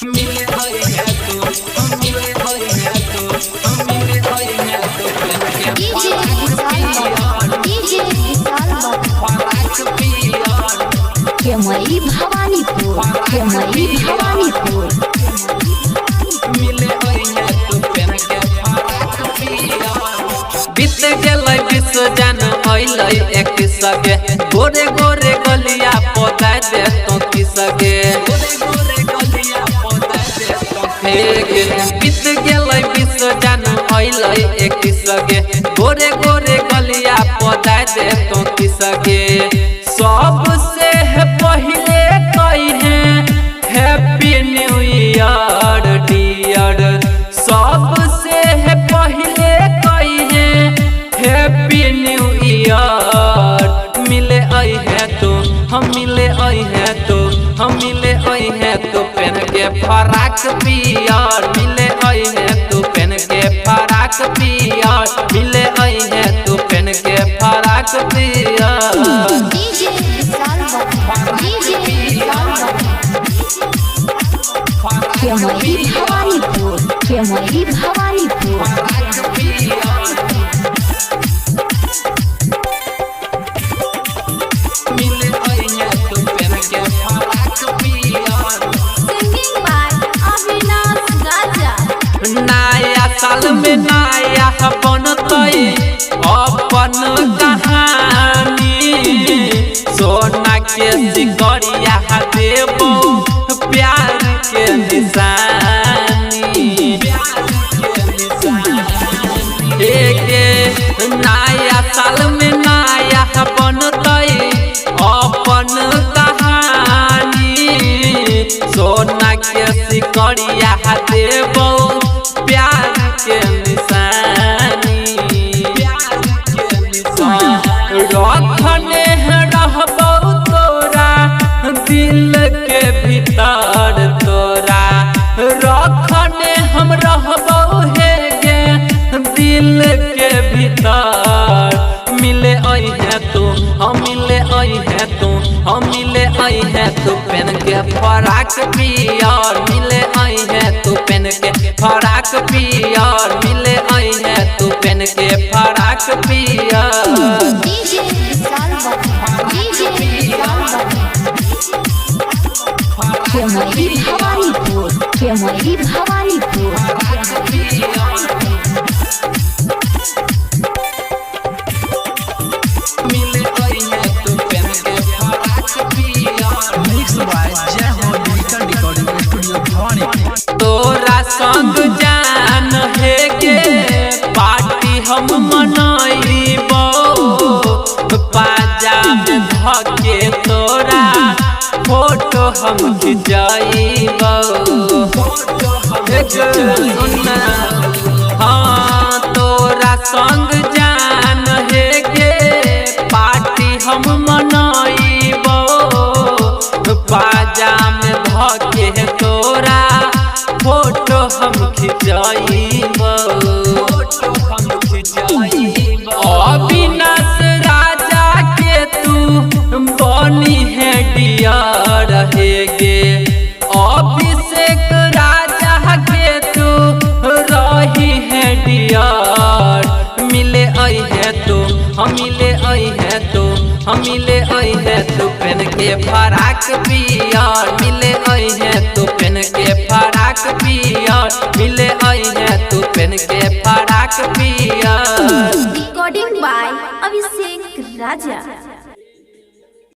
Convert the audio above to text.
मिले होई है तू हम मिले होई है तू हम मिले होई है तू डीजे विशाल फराक पियार केमरी भवानीपुर मिले होई है तू पेन के फराक पियार बीत गेलै विश्व जन अइलै एक सगे गोरे गोरे गलिया पौधा दे तो की सगे बीत गेलै विश्व जन अइलै एक सगे गोरे गोरे गलिया पौधा दे तो की सगे सबसे पहिले कहे हैप्पी न्यू ईयर डियर सबसे पहिले कहे हैप्पी न्यू ईयर मिले आई है तो हम मिले आई है तो हम मिले आई है तो पेन के फराक पियार मिले आई है तो पेन के फराक पियार मिले आई है तो पेन के फराक पियार डीजे विशाल केमरी भवानीपुर मिले आई है तो पेन के फराक पियार सिंगिंग बाय अविनाश राजा नया साल में नया बनतै अपन कहानी सोना के सिकरिया देबो प्यार के निशानी एक नया साल में नया बनतै अपन कहानी सोना के सिकरिया देबो प्यार के निशानी रखने रहबो तोरा दिल के भीतर तोरा रखने हम रहबो हे गे दिल के भीतर मिले आई है तो हम मिले आई है तो हम मिले आई है तो पेन के फराक पियार मिले आई है तो पेन के फराक पियार मिले आई है तो पेन के फराक पियार डीजे विशाल केमरी भवानीपुर मिले आई है तो पेन के फराक पियार मिक्स बाय जय हो डिजिटल रिकॉर्डिंग स्टूडियो भवानीपुर तोरा संग जान है के पार्टी हम मनाइबो पाजा में धके तोरा फोटो हम खिंचाइबो हाँ तोरा संग जान है के पार्टी हम मनाइबो पाजा में धके तोरा फोटो हम खिंचाइबो अविनाश राजा के तू बनी है डियर है गे अभिषेक राजा के तू रही है डियर मिले आई है तो हम मिले आई है तो हम मिले आई है तो पेन के फराक पियार मिले आई है तो पेन के फराक पियार मिले आई है तो पेन के फराक पियार रिकॉर्डिंग बाय अभिषेक राजा।